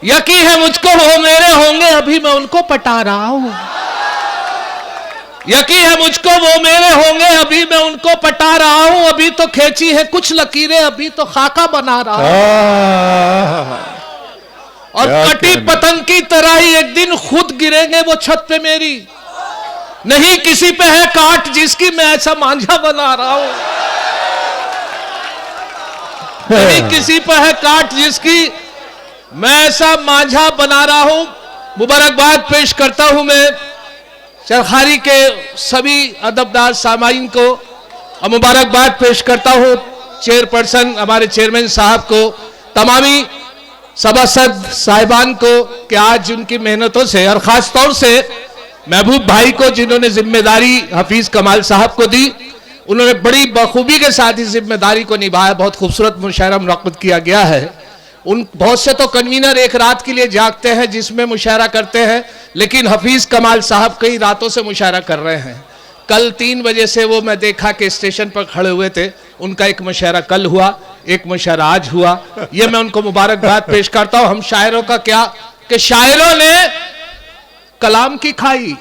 यकीन है मुझको वो मेरे होंगे, अभी मैं उनको पटा रहा हूं। यकीन है मुझको वो मेरे होंगे, अभी मैं उनको पटा रहा हूं। अभी तो खींची है कुछ लकीरें, अभी तो खाका बना रहा हूं। और कटी पतंग की तरह ही एक दिन खुद गिरेंगे वो छत पे मेरी। नहीं किसी पे है काट जिसकी मैं ऐसा मांझा बना रहा हूं। नहीं किसी पे है काट जिसकी मैं ऐसा मांझा बना रहा हूं। मुबारकबाद पेश करता हूं मैं चरखारी के सभी अदबदार सामाईन को, और मुबारकबाद पेश करता हूं चेयरपर्सन हमारे चेयरमैन साहब को, तमामी सभासद साहिबान को कि आज उनकी मेहनतों से और खास तौर से महबूब भाई को जिन्होंने जिम्मेदारी हफीज कमाल साहब को दी, उन्होंने बड़ी बखूबी के साथ इस जिम्मेदारी को निभाया। बहुत खूबसूरत मुशायरा मुनक़्क़िद किया गया है। उन बहुत से तो कन्वीनर एक रात के लिए जागते हैं जिसमें मुशायरा करते हैं, लेकिन हफीज कमाल साहब कई रातों से मुशायरा कर रहे हैं। कल 3 बजे से वो मैं देखा कि स्टेशन पर खड़े हुए थे। उनका एक मुशायरा कल हुआ, एक मुशायरा आज हुआ। ये मैं उनको मुबारकबाद पेश करता हूं। हम शायरों का क्या कि शायरों ने कलाम की खाई,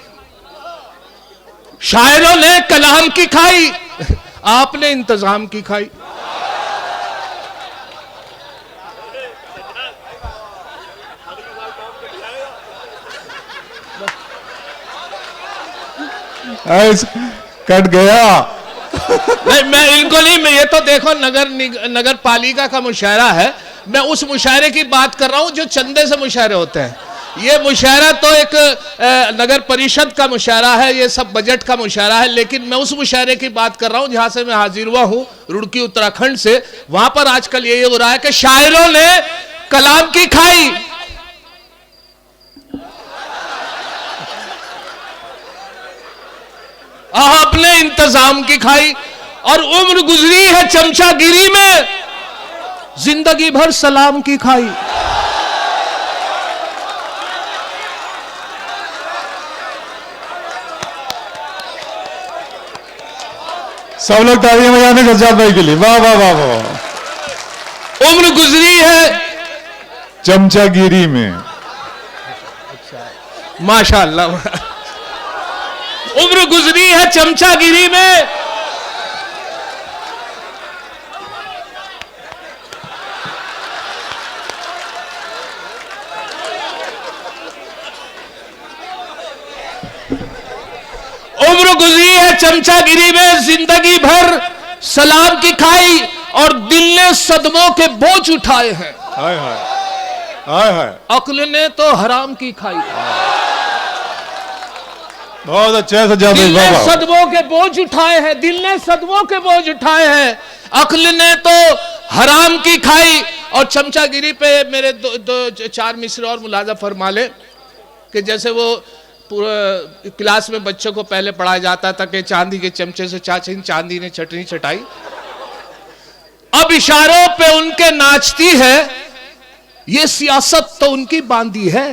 शायरों ने कलाम की खाई, आपने इंतजाम की खाई। कट गया। नहीं मैं इनको नहीं, मैं ये तो देखो नगर पालिका का मुशायरा है। मैं उस मुशायरे की बात कर रहा हूं जो चंदे से मुशायरे होते हैं। ये मुशायरा तो एक नगर परिषद का मुशायरा है, ये सब बजट का मुशायरा है। लेकिन मैं उस मुशायरे की बात कर रहा हूं जहां से मैं हाजिर हुआ हूं, रुड़की उत्तराखंड से। वहां पर आजकल यही हो रहा है कि शायरों ने कलाम की खाई, आपने इंतजाम की खाई, और उम्र गुजरी है चमचागिरी में, जिंदगी भर सलाम की खाई। सब लोग तालियां बजाने गज्जाद भाई के लिए। वाह वाह वाह वाह। उम्र गुजरी है चमचागिरी में, माशाअल्लाह। उम्र गुजरी है चमचागिरी में, उम्र गुजरी है चमचागिरी में, जिंदगी भर सलाम की खाई, और दिल ने सदमों के बोझ उठाए हैं। हाय हाय हाय हाय। अक्ल ने तो हराम की खाई। बहुत अच्छे से दिल ने सदमों के बोझ उठाए हैं, दिल ने सदमों के बोझ उठाए हैं, अक्ल ने तो हराम की खाई। और चमचागिरी पे मेरे दो चार मिसरे और मुलाजा फरमा ले कि जैसे वो पूरा क्लास में बच्चों को पहले पढ़ाया जाता था कि चांदी के चमचे से चाची चांदी ने चटनी चटाई, अब इशारों पे उनके नाचती है ये सियासत तो उनकी बांधी है।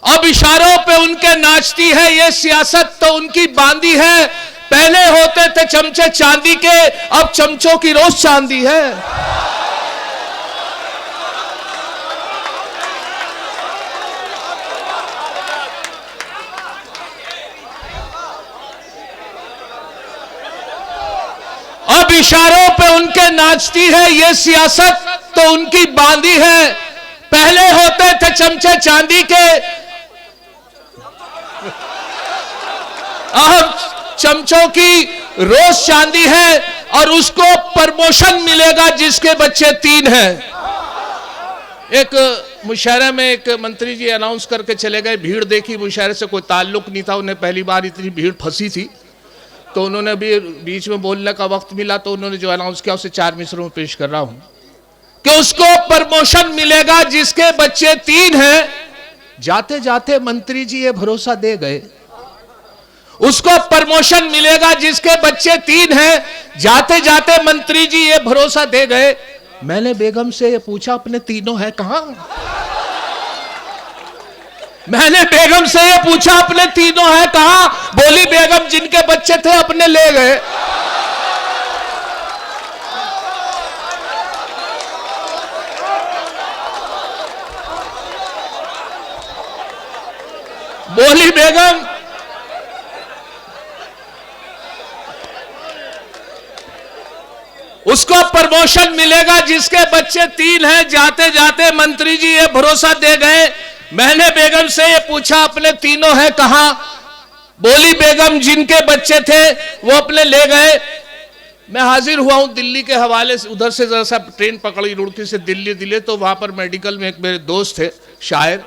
अब इशारों पे उनके नाचती है ये सियासत तो उनकी बांधी है। पहले होते थे चमचे चांदी के, अब चमचों की रोज चांदी है। अब इशारों पे उनके नाचती है ये सियासत तो उनकी बांधी है। पहले होते थे चमचे चांदी के, अब चमचों की रोज चांदी है। और उसको प्रमोशन मिलेगा जिसके बच्चे 3 हैं। एक मुशायरे में एक मंत्री जी अनाउंस करके चले गए, भीड़ देखी, मुशायरे से कोई ताल्लुक नहीं था, उन्हें पहली बार इतनी भीड़ फंसी थी, तो उन्होंने भी बीच में बोलने का वक्त मिला तो उन्होंने जो अनाउंस किया उसे 4 मिसरों में पेश कर रहा हूं कि उसको प्रमोशन मिलेगा जिसके बच्चे 3 हैं। जाते जाते मंत्री जी ये भरोसा दे गए, उसको प्रमोशन मिलेगा जिसके बच्चे 3 हैं। जाते जाते मंत्री जी ये भरोसा दे गए। मैंने बेगम से ये पूछा अपने तीनों है कहां? मैंने बेगम से ये पूछा अपने तीनों है कहां? बोली बेगम जिनके बच्चे थे अपने ले गए। बोली बेगम उसको प्रमोशन मिलेगा जिसके बच्चे 3 हैं। जाते जाते मंत्री जी ये भरोसा दे गए। मैंने बेगम से ये पूछा अपने तीनों हैं कहां? बोली बेगम जिनके बच्चे थे वो अपने ले गए। मैं हाजिर हुआ हूं दिल्ली के हवाले से, उधर से जरा सा ट्रेन पकड़ी रुड़की से दिल्ली, तो वहां पर मेडिकल में एक मेरे दोस्त थे शायर,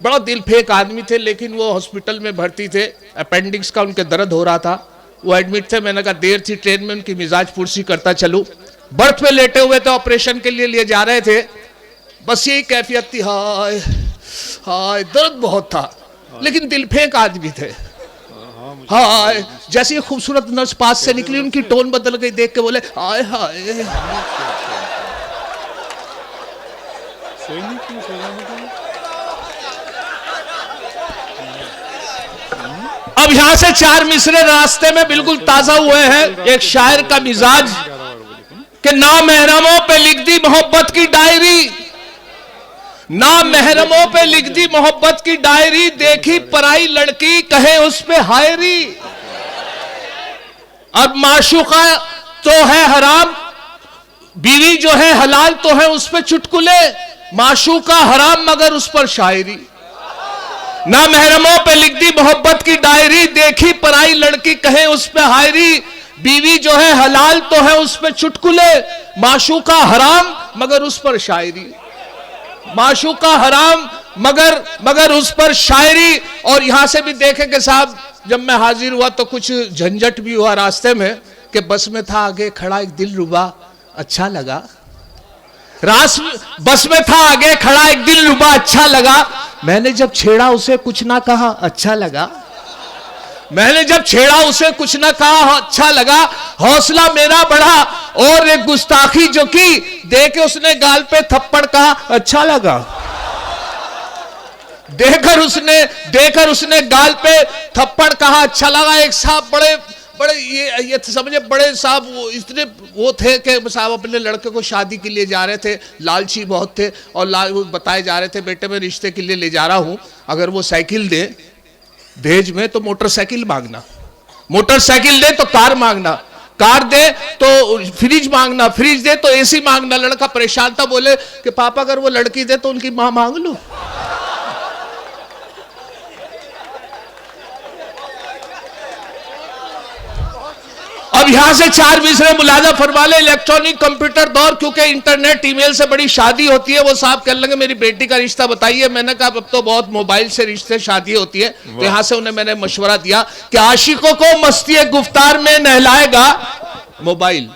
बड़ा दिल फेंक आदमी थे, लेकिन वो हॉस्पिटल में भर्ती थे, अपेंडिक्स का उनके दर्द हो रहा था, वो एडमिट थे। मैंने कहा देर थी ट्रेन में, उनकी मिजाज पुरसी करता चलूं। बर्थ पे लेटे हुए थे, ऑपरेशन के लिए जा रहे थे, बस यही कैफियत थी, हाय हाय दर्द बहुत था, लेकिन दिल फेंक आदमी थे। हाय जैसे ही खूबसूरत नर्स पास से निकली उनकी टोन बदल गई, देख के बोले हाय हाय। अब यहां से 4 मिसरे रास्ते में बिल्कुल ताजा हुए हैं। एक शायर का मिजाज कि ना महरमों पे लिख दी मोहब्बत की डायरी, ना महरमों पे लिख दी मोहब्बत की डायरी, देखी पराई लड़की कहे उस पे हायरी। अब माशूका तो है हराम, बीवी जो है हलाल तो है उस पे चुटकुले, माशूका हराम मगर उस पर शायरी। ना महरमों पे लिख दी मोहब्बत की डायरी, देखी पराई लड़की कहे उस पे हायरी। बीवी जो है हलाल तो है उस पे चुटकुले, माशूका हराम मगर उस पर शायरी। माशूका हराम मगर उस पर शायरी। और यहां से भी देखें कि साहब जब मैं हाजिर हुआ तो कुछ झंझट भी हुआ रास्ते में, कि बस में था आगे खड़ा एक दिलरुबा अच्छा लगा, बस में था आगे खड़ा एक दिलरुबा अच्छा लगा। मैंने जब छेड़ा उसे कुछ ना कहा अच्छा लगा, मैंने जब छेड़ा उसे कुछ ना कहा अच्छा लगा। हौसला मेरा बढ़ा और एक गुस्ताखी जो की, देके उसने गाल पे थप्पड़ कहा अच्छा लगा। देकर उसने गाल पे थप्पड़ कहा अच्छा लगा। एक साहब बड़े ये समझे बड़े साहब इतने वो थे कि साहब अपने लड़के को शादी के लिए जा रहे थे, लालची बहुत थे, और वो बताए जा रहे थे बेटे मैं रिश्ते के लिए ले जा रहा हूं, अगर वो साइकिल दे दहेज में तो मोटरसाइकिल मांगना, मोटरसाइकिल दे तो कार मांगना, कार दे तो फ्रिज मांगना, फ्रिज दे तो एसी मांगना। लड़का परेशान था, बोले कि पापा अगर वो लड़की दे तो उनकी मां मांग लूं। अब यहां से 4 मिसरे मुलाजा फरमा ले। इलेक्ट्रॉनिक कंप्यूटर दौर, क्योंकि इंटरनेट ईमेल से बड़ी शादी होती है। वो साहब कहने लगे मेरी बेटी का रिश्ता बताइए। मैंने कहा अब तो बहुत मोबाइल से रिश्ते शादी होती है। तो यहां से उन्हें मैंने मशवरा दिया कि आशिकों को मस्ती गुफ्तार में नहलाएगा मोबाइल,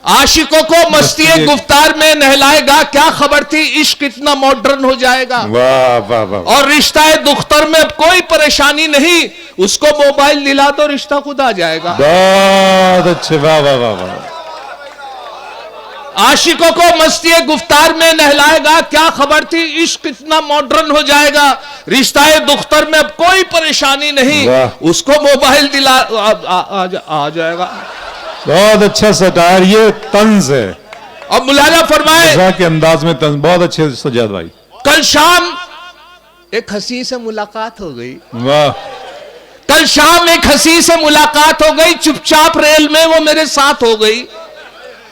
आशिकों को मस्ती गुफ्तार में नहलाएगा। क्या खबर थी इश्क इतना मॉडर्न हो जाएगा। वाह वाह वाह। और रिश्ता दुख्तर में अब कोई परेशानी नहीं, उसको मोबाइल दिला तो रिश्ता खुद आ जाएगा। बहुत अच्छे, वाह वाह वाह वाह। आशिकों को मस्ती गुफ्तार में नहलाएगा। क्या खबर थी इश्क इतना मॉडर्न हो जाएगा। रिश्ता दुख्तर में अब कोई परेशानी नहीं, उसको मोबाइल दिला आ जाएगा। बहुत अच्छा सटायर, ये तंज है। अब मुलाजा फरमाए के अंदाज में तंज, बहुत अच्छे सजाद भाई। कल शाम एक हसी से मुलाकात हो गई। वाह। कल शाम एक हसी से मुलाकात हो गई, चुपचाप रेल में वो मेरे साथ हो गई।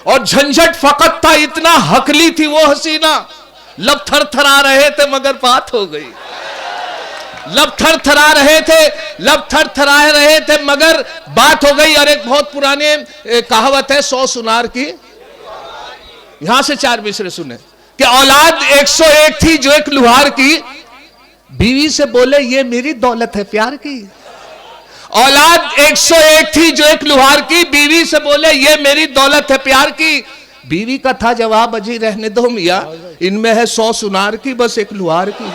और झंझट फकत था इतना, हकली थी वो हसीना। लब थरथरा रहे थे मगर बात हो गई। लब थरथरा रहे थे मगर बात हो गई। और एक बहुत पुराने कहावत है 100 सुनार की, यहां से 4 मिसरे सुने कि औलाद 101 थी जो एक लुहार की, बीवी से बोले ये मेरी दौलत है प्यार की। औलाद 101 थी जो एक लुहार की, बीवी से बोले ये मेरी दौलत है प्यार की। बीवी का था जवाब अजी रहने दो मियां, इनमें है 100 सुनार की बस एक लुहार की।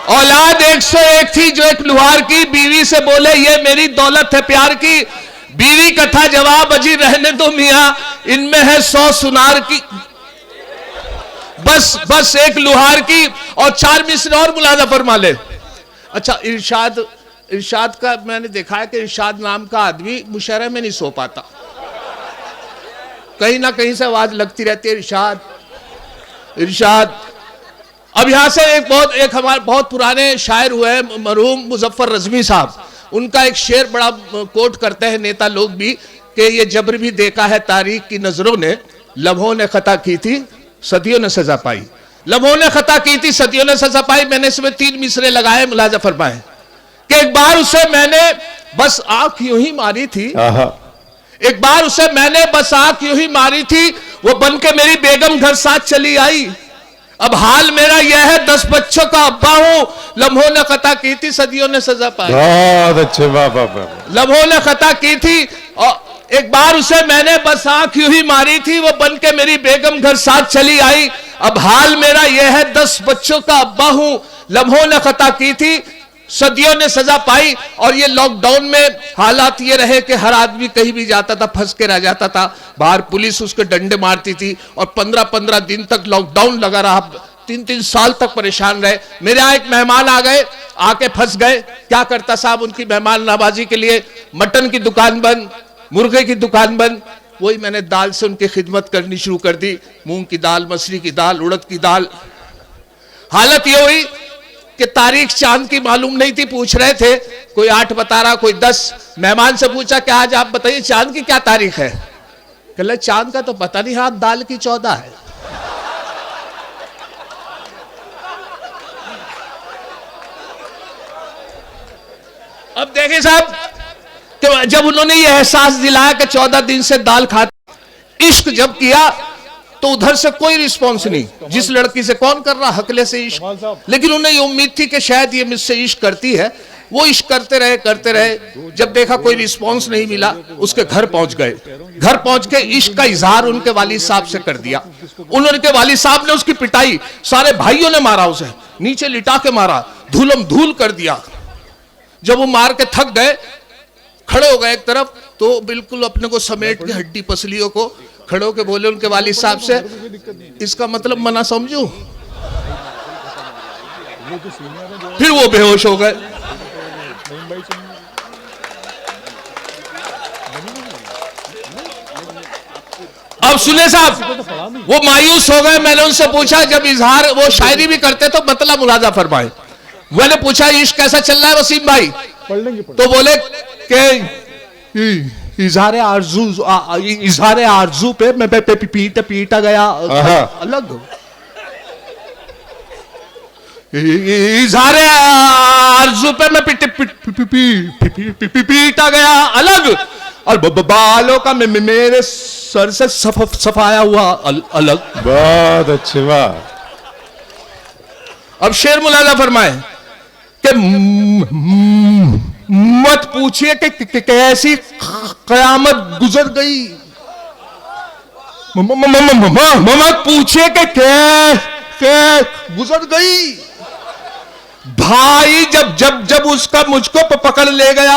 औलाद 101 थी जो एक लुहार की, बीवी से बोले ये मेरी दौलत है प्यार की। बीवी का था जवाब अजी रहने दो मियां, इनमें है 100 सुनार की बस एक लुहार की। और 4 मिसरे और मुलाजा फरमा ले। अच्छा, इरशाद का मैंने देखा है कि इरशाद नाम का आदमी मुशर्रह में नहीं सो पाता। कहीं ना कहीं से आवाज लगती रहती है, इरशाद इरशाद। अब यहां से एक हमारे बहुत पुराने शायर हुए हैं मरहूम मुजफ्फर रजवी साहब, उनका एक शेर बड़ा कोट करते हैं नेता लोग भी कि ये जबर भी देखा है तारीख की नजरों ने, लम्हों ने खता की थी सदियों ने सजा पाई। लम्हों ने खता की थी सदियों ने सजा पाई। मैंने इसमें 3 मिसरे लगाए, मुलाजा फरमाए कि एक बार उसे मैंने बस आंख यूं ही मारी थी, एक बार उसे मैंने बस आंख यूं ही मारी थी, वो बन के मेरी बेगम घर साथ चली आई। अब हाल मेरा यह है 10 बच्चों का अब्बा हूं, लम्हों ने खता की थी सदियों ने सजा पाई। बहुत अच्छे, वाह वाह वाह। लम्हों ने खता की थी और एक बार उसे मैंने बस आंख यूं ही मारी थी, वो बन के मेरी बेगम घर साथ चली आई। अब हाल मेरा यह है 10 बच्चों का अब्बा हूं, लम्हों ने खता की थी सदियों ने सजा पाई। और ये लॉकडाउन में हालात ये रहे कि हर आदमी कहीं भी जाता था फंस के रह जाता था, बाहर पुलिस उसके डंडे मारती थी और 15-15 दिन तक लॉकडाउन लगा रहा, 3-3 साल तक परेशान रहे। मेरे यहाँ एक मेहमान आ गए, आके फंस गए। क्या करता साहब, उनकी मेहमान नवाजी के लिए मटन की दुकान बंद, मुर्गे की दुकान बंद। वही मैंने दाल से उनकी खिदमत करनी शुरू कर दी, मूंग की दाल, मसरी की दाल, उड़द की दाल। हालत ये हुई कि तारीख चांद की मालूम नहीं थी, पूछ रहे थे, कोई 8 बता रहा, कोई 10। मेहमान से पूछा कि आज आप बताइए चांद की क्या तारीख है? कहले चांद का तो पता नहीं, हाँ दाल की 14 है। अब देखें साहब कि जब उन्होंने ये एहसास दिलाया कि 14 दिन से दाल खाते, इश्क जब किया तो उधर से कोई रिस्पॉन्स नहीं। जिस लड़की से कौन कर रहा हकले से इश्क, लेकिन उन्हें ये उम्मीद थी कि शायद ये मुझसे इश्क करती है। वो इश्क करते रहे। जब देखा कोई रिस्पॉन्स नहीं मिला, उसके घर पहुंच गए। घर पहुंच के इश्क का इजहार उनके वालिद साहब से कर दिया। उनके वालिद साहब ने उसकी पिटाई, सारे भाइयों ने मारा, उसे नीचे लिटा के मारा, धूलम धूल कर दिया। जब वो मार के थक गए, खड़े हो गए एक तरफ, तो बिल्कुल अपने को समेट के हड्डी पसलियों को खड़े होके बोले उनके वालिद साहब से, इसका मतलब मना समझू। फिर वो बेहोश हो गए। अब सुने साहब, वो मायूस हो गए। मैंने उनसे पूछा, जब इजहार वो शायरी भी करते तो मतलब मुलाजा फरमाए। मैंने पूछा इश्क कैसा चल रहा है वसीम भाई? तो बोले कि इजहार आरजू पे मैं पीटा गया अलग, इजहार आरजू पे मैं पीटा गया अलग, और बालों का मेरे सर से सफाया हुआ अलग। बहुत अच्छे, वाह। अब शेर मुलाजा फरमाए कि मत पूछिए कि कैसी कयामत गुजर गई, मत पूछिए कि क्या गुजर गई। भाई जब उसका मुझको पकड़ ले गया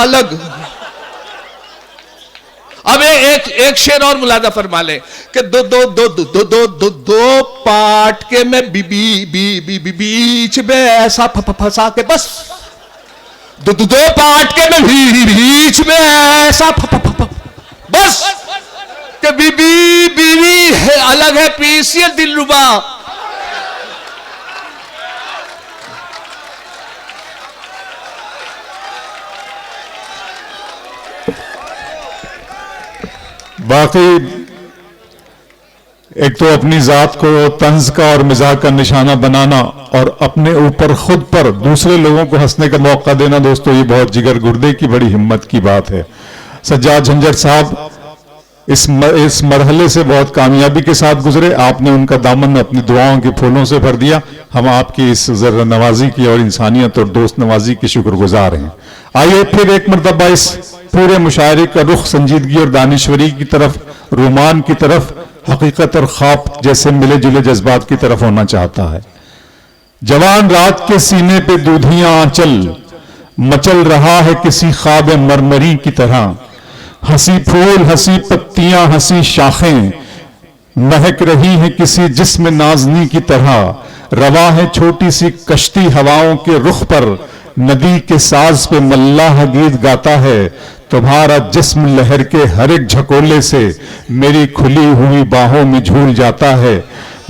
अलग। अब एक शेर और मुलाजा फरमा ले कि दो पाट के मैं बीच में ऐसा फंसा के, बस दो पाट के मैं बीच में ऐसा बस कि बीवी है अलग है, पीसिए दिलरुबा। वाकई एक तो अपनी जात को तंज का और मिजाज का निशाना बनाना और अपने ऊपर खुद पर दूसरे लोगों को हंसने का मौका देना, दोस्तों ये बहुत जिगर गुर्दे की बड़ी हिम्मत की बात है। सज्जाद झंझर साहब इस मरहले से बहुत कामयाबी के साथ गुजरे। आपने उनका दामन अपनी दुआओं के फूलों से भर दिया। हम आपकी इस जर्र नवाजी की और इंसानियत और दोस्त नवाजी की शुक्रगुजार हैं। आइए फिर एक मरतबा इस पूरे मुशायरे का रुख संजीदगी और दानिश्वरी की तरफ, रोमान की तरफ, हकीकत और ख्वाब जैसे मिले जुले जज्बात की तरफ होना चाहता है। जवान रात के सीने पे दूधियां आंचल मचल रहा है किसी ख्वाब मरमरी की तरह। हंसी फूल, हंसी पत्तियां, हंसी शाखें महक रही हैं किसी जिस्म नाजनी की तरह। रवा है छोटी सी कश्ती हवाओं के रुख पर, नदी के साज पे मल्लाह गीत गाता है। तुम्हारा जिस्म लहर के हर एक झकोले से मेरी खुली हुई बाहों में झूल जाता है।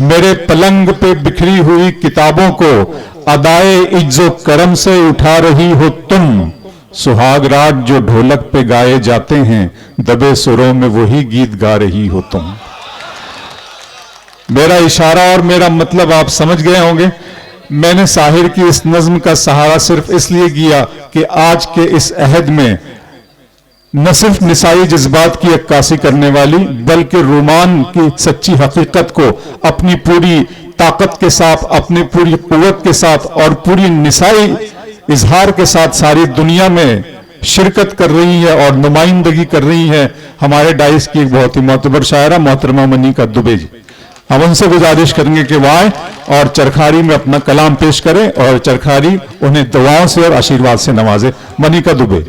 मेरे पलंग पे बिखरी हुई किताबों को अदाए इज्जो करम से उठा रही हो तुम। सुहाग राग जो ढोलक पे गाए जाते हैं, दबे सुरों में वही गीत गा रही हो तुम। मेरा इशारा और मेरा मतलब आप समझ गए होंगे। मैंने साहिर की इस नज्म का सहारा सिर्फ इसलिए किया कि आज के इस अहद में न सिर्फ निसाई जज्बात की अक्कासी करने वाली, बल्कि रोमान की सच्ची हकीकत को अपनी पूरी ताकत के साथ, अपनी पूरी कुव्वत के साथ और पूरी निसाई इजहार के साथ सारी दुनिया में शिरकत कर रही है और नुमाइंदगी कर रही है हमारे डाइस की एक बहुत ही मोतबर शायरा मोहतरमा मनिका दुबे जी। हम उनसे गुजारिश करेंगे कि वह आए और चरखारी में अपना कलाम पेश करें और चरखारी उन्हें दुआओं से और आशीर्वाद से नवाजे। मनिका दुबे।